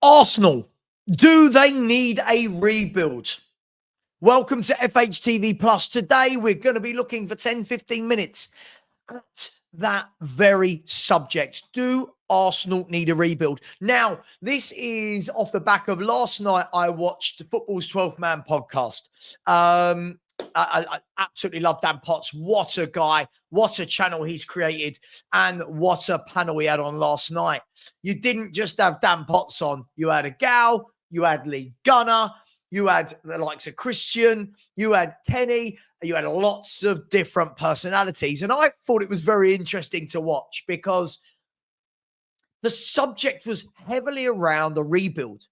Arsenal, do they need a rebuild? Welcome to FHTV Plus. Today, we're going to be looking for 10, 15 minutes at that very subject. Do Arsenal need a rebuild? Now, this is off the back of last night. I watched the Football's 12th Man podcast. I absolutely love Dan Potts. What a guy. What a channel he's created. And what a panel he had on last night. You didn't just have Dan Potts on. You had Egal. You had leegunner. You had the likes of Christian. You had Kenny. You had lots of different personalities. And I thought it was very interesting to watch because the subject was heavily around the rebuild.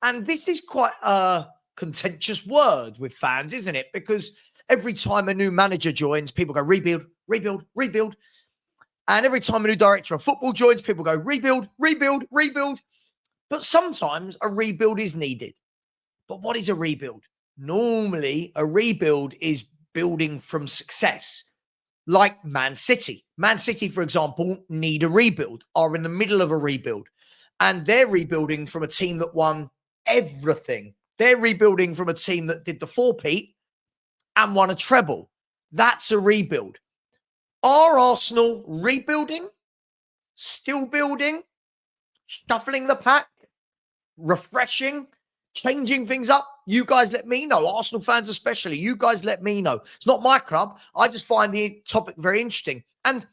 And this is quite a contentious word with fans, isn't it? Because every time a new manager joins, people go rebuild, rebuild, rebuild. And every time a new director of football joins, people go rebuild, rebuild, rebuild. But sometimes a rebuild is needed. But what is a rebuild? Normally, a rebuild is building from success, like Man City. Man City, for example, need a rebuild, are in the middle of a rebuild. And they're rebuilding from a team that won everything. They're rebuilding from a team that did the four-peat and won a treble. That's a rebuild. Are Arsenal rebuilding? Still building? Shuffling the pack? Refreshing? Changing things up? You guys let me know. Arsenal fans especially. You guys let me know. It's not my club. I just find the topic very interesting. And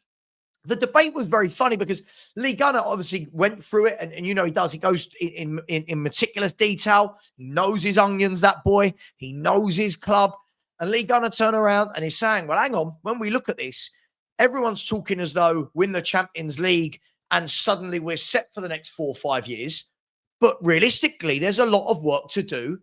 the debate was very funny because leegunner obviously went through it, and you know he does. He goes in meticulous detail. He knows his onions, that boy. He knows his club. And leegunner turned around and he's saying, well, hang on. When we look at this, everyone's talking as though win the Champions League and suddenly we're set for the next 4 or 5 years. But realistically, there's a lot of work to do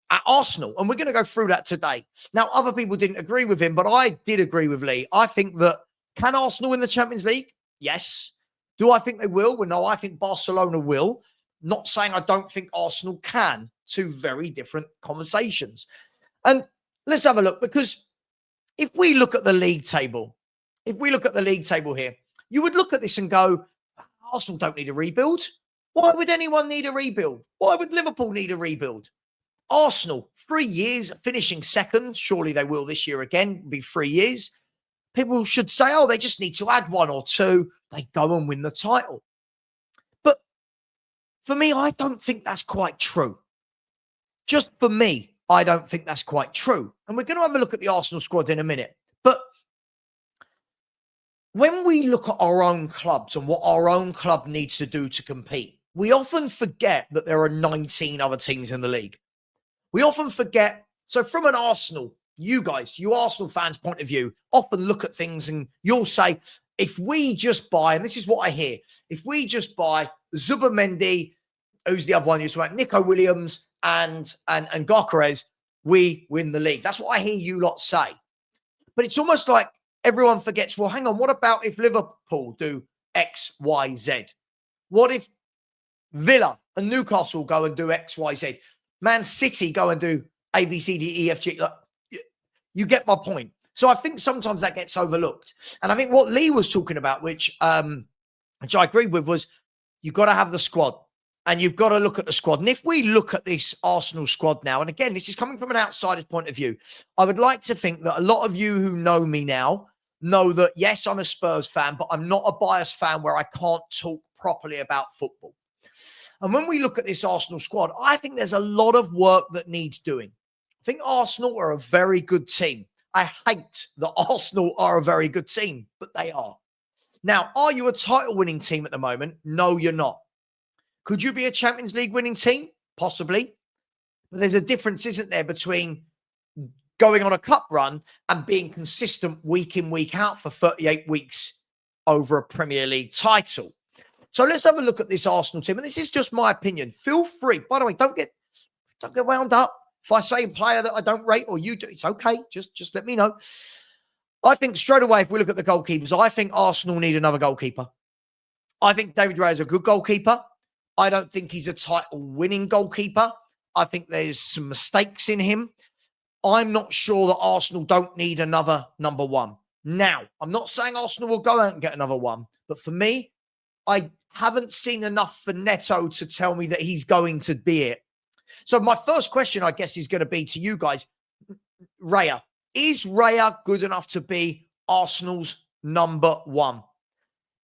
at Arsenal. And we're going to go through that today. Now, other people didn't agree with him, but I did agree with Lee. I think that can Arsenal win the Champions League? Yes. Do I think they will? Well, no, I think Barcelona will. Not saying I don't think Arsenal can. Two very different conversations. And let's have a look, because if we look at the league table, here, you would look at this and go, Arsenal don't need a rebuild. Why would anyone need a rebuild? Why would Liverpool need a rebuild? Arsenal, 3 years, finishing second. Surely they will this year again, be 3 years. People should say, oh, they just need to add 1 or 2. They go and win the title. But for me, I don't think that's quite true. Just for me, I don't think that's quite true. And we're going to have a look at the Arsenal squad in a minute. But when we look at our own clubs and what our own club needs to do to compete, we often forget that there are 19 other teams in the league. We often forget. So from an Arsenal, you Arsenal fans' point of view, often look at things and you'll say, if we just buy, and this is what I hear, if we just buy Zubimendi, who's the other one you talk about, Nico Williams and Gyökeres, we win the league. That's what I hear you lot say. But it's almost like everyone forgets, well, hang on, what about if Liverpool do X, Y, Z? What if Villa and Newcastle go and do X, Y, Z? Man City go and do A, B, C, D, E, F, G. Look, you get my point. So I think sometimes that gets overlooked. And I think what Lee was talking about, which I agree with, was you've got to have the squad and you've got to look at the squad. And if we look at this Arsenal squad now, and again, this is coming from an outsider's point of view, I would like to think that a lot of you who know me now know that, yes, I'm a Spurs fan, but I'm not a biased fan where I can't talk properly about football. And when we look at this Arsenal squad, I think there's a lot of work that needs doing. I think Arsenal are a very good team. I hate that Arsenal are a very good team, but they are. Now, are you a title-winning team at the moment? No, you're not. Could you be a Champions League winning team? Possibly. But there's a difference, isn't there, between going on a cup run and being consistent week in, week out for 38 weeks over a Premier League title. So let's have a look at this Arsenal team. And this is just my opinion. Feel free. By the way, don't get wound up. If I say a player that I don't rate or you do, it's okay. Just let me know. I think straight away, if we look at the goalkeepers, I think Arsenal need another goalkeeper. I think David Raya is a good goalkeeper. I don't think he's a title-winning goalkeeper. I think there's some mistakes in him. I'm not sure that Arsenal don't need another number one. Now, I'm not saying Arsenal will go out and get another one. But for me, I haven't seen enough for Neto to tell me that he's going to be it. So my first question, I guess, is going to be to you guys. Raya. Is Raya good enough to be Arsenal's number one?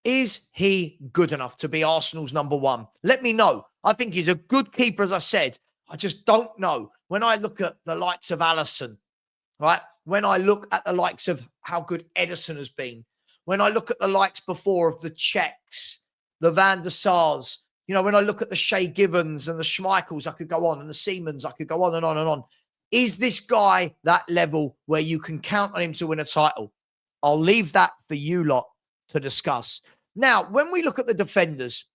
Is he good enough to be Arsenal's number one? Let me know. I think he's a good keeper, as I said. I just don't know. When I look at the likes of Alisson, right? When I look at the likes of how good Ederson has been, when I look at the likes before of the Czechs, the Van der Sars, you know, when I look at the Shea Gibbons and the Schmeichels, I could go on, and the Siemens, I could go on and on and on. Is this guy that level where you can count on him to win a title? I'll leave that for you lot to discuss. Now, when we look at the defenders,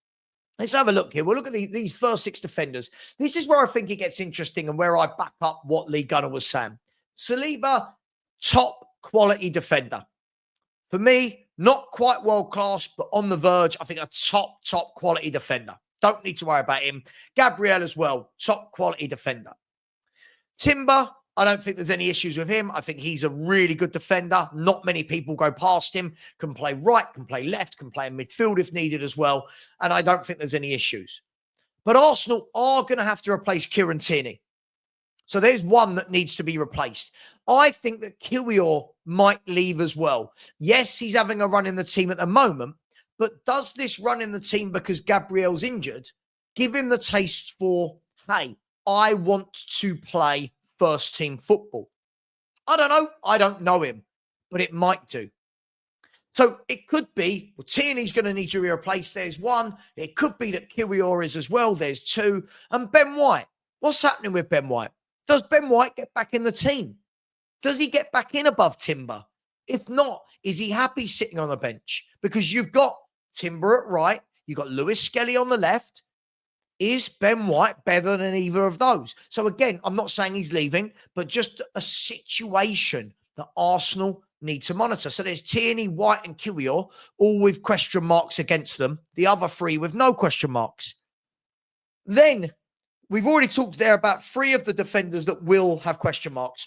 let's have a look here. We'll look at these first 6 defenders. This is where I think it gets interesting and where I back up what Lee Gunner was saying. Saliba, top quality defender. For me, not quite world-class, but on the verge, I think a top quality defender. Don't need to worry about him. Gabriel as well, top quality defender. Timber, I don't think there's any issues with him. I think he's a really good defender. Not many people go past him. Can play right, can play left, can play in midfield if needed as well. And I don't think there's any issues. But Arsenal are going to have to replace Kieran Tierney. So there's one that needs to be replaced. I think that Kiwior might leave as well. Yes, he's having a run in the team at the moment, but does this run in the team because Gabriel's injured give him the taste for, hey, I want to play first team football? I don't know. I don't know him, but it might do. So it could be, well, Tierney's going to need to be replaced. There's one. It could be that Kiwior is as well. There's 2. And Ben White. What's happening with Ben White? Does Ben White get back in the team? Does he get back in above Timber? If not, is he happy sitting on the bench? Because you've got Timber at right. You've got Lewis Skelly on the left. Is Ben White better than either of those? So again, I'm not saying he's leaving, but just a situation that Arsenal need to monitor. So there's Tierney, White and Kiwior, all with question marks against them. The other 3 with no question marks. Then we've already talked there about 3 of the defenders that will have question marks.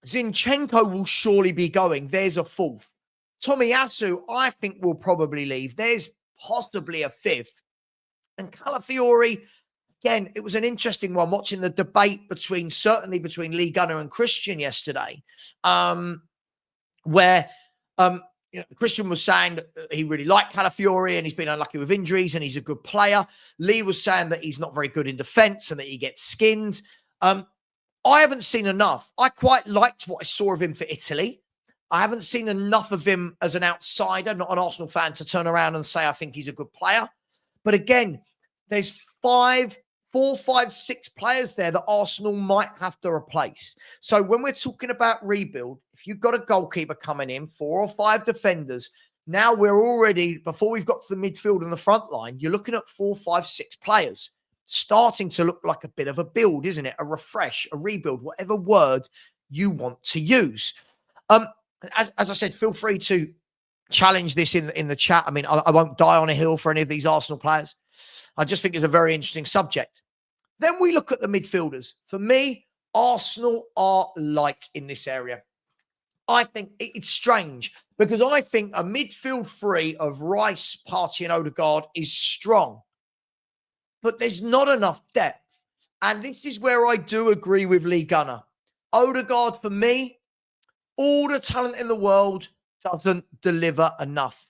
Zinchenko will surely be going. There's a 4th. Tomiyasu, I think, will probably leave. There's possibly a 5th. And Calafiori, again, it was an interesting one watching the debate certainly between Lee Gunner and Christian yesterday, where Christian was saying that he really liked Calafiori and he's been unlucky with injuries and he's a good player. Lee was saying that he's not very good in defense and that he gets skinned. I haven't seen enough. I quite liked what I saw of him for Italy. I haven't seen enough of him as an outsider, not an Arsenal fan, to turn around and say I think he's a good player. But again, there's 4, 5, 6 players there that Arsenal might have to replace. So when we're talking about rebuild, if you've got a goalkeeper coming in, 4 or 5 defenders, now we're already, before we've got to the midfield and the front line, you're looking at 4, 5, 6 players. Starting to look like a bit of a build, isn't it? A refresh, a rebuild, whatever word you want to use. As I said, feel free to challenge this in the chat. I mean, I won't die on a hill for any of these Arsenal players. I just think it's a very interesting subject. Then we look at the midfielders. For me, Arsenal are light in this area. I think it's strange because I think a midfield 3 of Rice, Partey and Odegaard is strong, but there's not enough depth. And this is where I do agree with Lee Gunner. Odegaard, for me, all the talent in the world, doesn't deliver enough.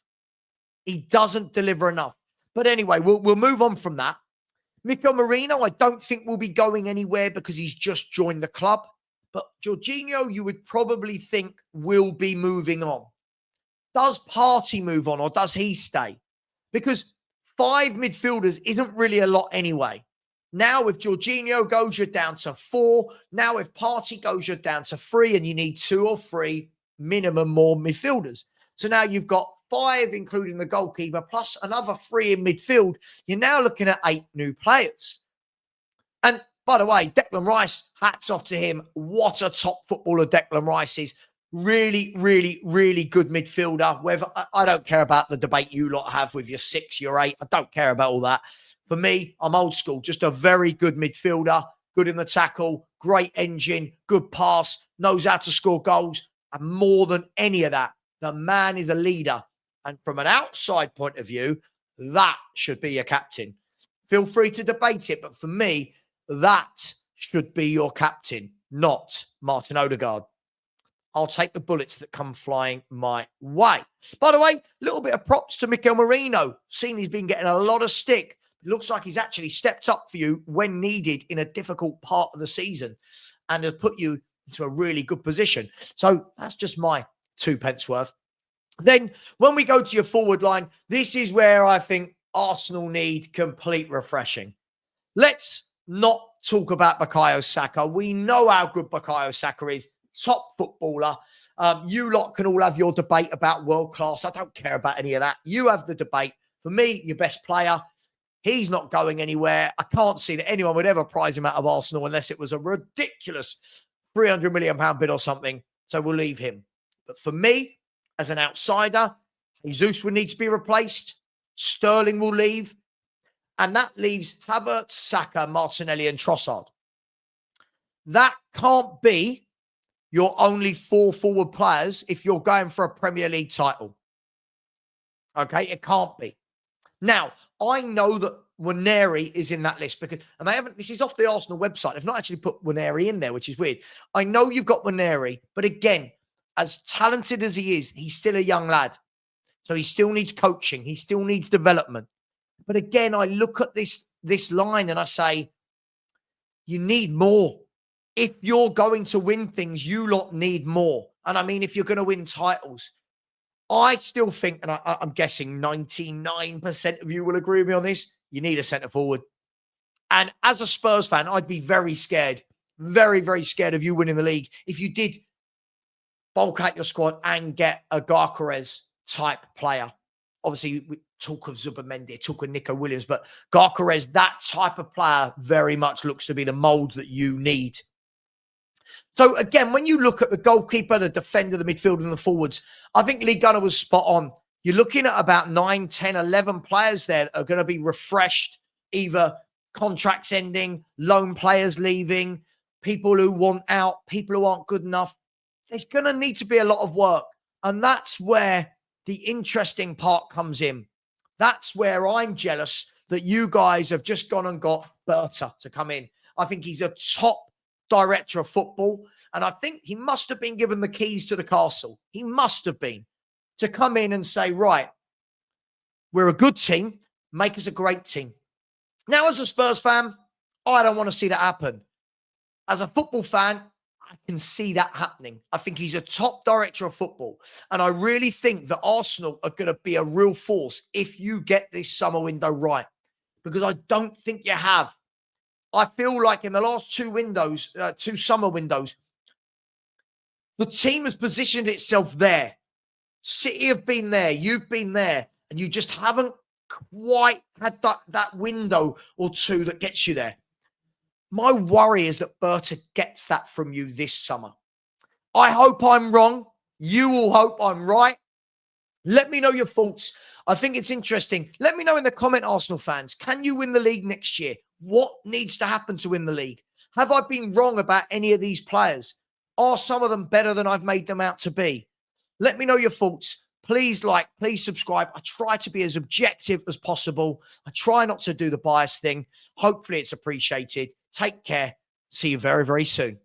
He doesn't deliver enough. But anyway, we'll move on from that. Miko Marino, I don't think will be going anywhere because he's just joined the club. But Jorginho, you would probably think will be moving on. Does Partey move on or does he stay? Because 5 midfielders isn't really a lot anyway. Now, if Jorginho goes, you're down to 4. Now, if Partey goes, you're down to 3, and you need 2 or 3 minimum more midfielders. So now you've got 5, including the goalkeeper, plus another 3 in midfield. You're now looking at 8 new players. And by the way, Declan Rice, hats off to him. What a top footballer Declan Rice is. Really, really, really good midfielder. Whether I don't care about the debate you lot have with your 6, your 8. I don't care about all that. For me, I'm old school. Just a very good midfielder. Good in the tackle. Great engine. Good pass. Knows how to score goals. And more than any of that, the man is a leader. And from an outside point of view, that should be your captain. Feel free to debate it, but for me, that should be your captain, not Martin Odegaard. I'll take the bullets that come flying my way. By the way, a little bit of props to Mikel Merino. Seen he's been getting a lot of stick. It looks like he's actually stepped up for you when needed in a difficult part of the season and has put you into a really good position. So that's just my 2 pence worth. Then when we go to your forward line, this is where I think Arsenal need complete refreshing. Let's not talk about Bukayo Saka. We know how good Bukayo Saka is. Top footballer. You lot can all have your debate about world class. I don't care about any of that. You have the debate. For me, your best player. He's not going anywhere. I can't see that anyone would ever prize him out of Arsenal unless it was a ridiculous £300 million bid or something. So we'll leave him. But for me, as an outsider, Jesus would need to be replaced. Sterling will leave. And that leaves Havertz, Saka, Martinelli and Trossard. That can't be your only 4 forward players if you're going for a Premier League title. Okay, it can't be. Now, I know that Nwaneri is in that list because, and they haven't, this is off the Arsenal website. They've not actually put Nwaneri in there, which is weird. I know you've got Nwaneri, but again, as talented as he is, he's still a young lad. So he still needs coaching. He still needs development. But again, I look at this line and I say, you need more. If you're going to win things, you lot need more. And I mean, if you're going to win titles, I still think, and I'm guessing 99% of you will agree with me on this, you need a centre forward. And as a Spurs fan, I'd be very scared, very, very scared of you winning the league if you did bulk out your squad and get a Gyökeres type player. Obviously, we talk of Zubimendi, talk of Nico Williams, but Gyökeres, that type of player very much looks to be the mould that you need. So again, when you look at the goalkeeper, the defender, the midfield and the forwards, I think leegunner was spot on. You're looking at about 9, 10, 11 players there that are going to be refreshed, either contracts ending, loan players leaving, people who want out, people who aren't good enough. There's going to need to be a lot of work. And that's where the interesting part comes in. That's where I'm jealous that you guys have just gone and got Berta to come in. I think he's a top director of football. And I think he must have been given the keys to the castle. He must have been to come in and say, right, we're a good team. Make us a great team. Now, as a Spurs fan, I don't want to see that happen. As a football fan, I can see that happening. I think he's a top director of football. And I really think that Arsenal are going to be a real force if you get this summer window right. Because I don't think you have. I feel like in the last 2 windows, 2 summer windows, the team has positioned itself there. City have been there. You've been there. And you just haven't quite had that window or 2 that gets you there. My worry is that Berta gets that from you this summer. I hope I'm wrong. You all hope I'm right. Let me know your thoughts. I think it's interesting. Let me know in the comment, Arsenal fans. Can you win the league next year? What needs to happen to win the league? Have I been wrong about any of these players? Are some of them better than I've made them out to be? Let me know your thoughts. Please like, please subscribe. I try to be as objective as possible. I try not to do the bias thing. Hopefully it's appreciated. Take care. See you very, very soon.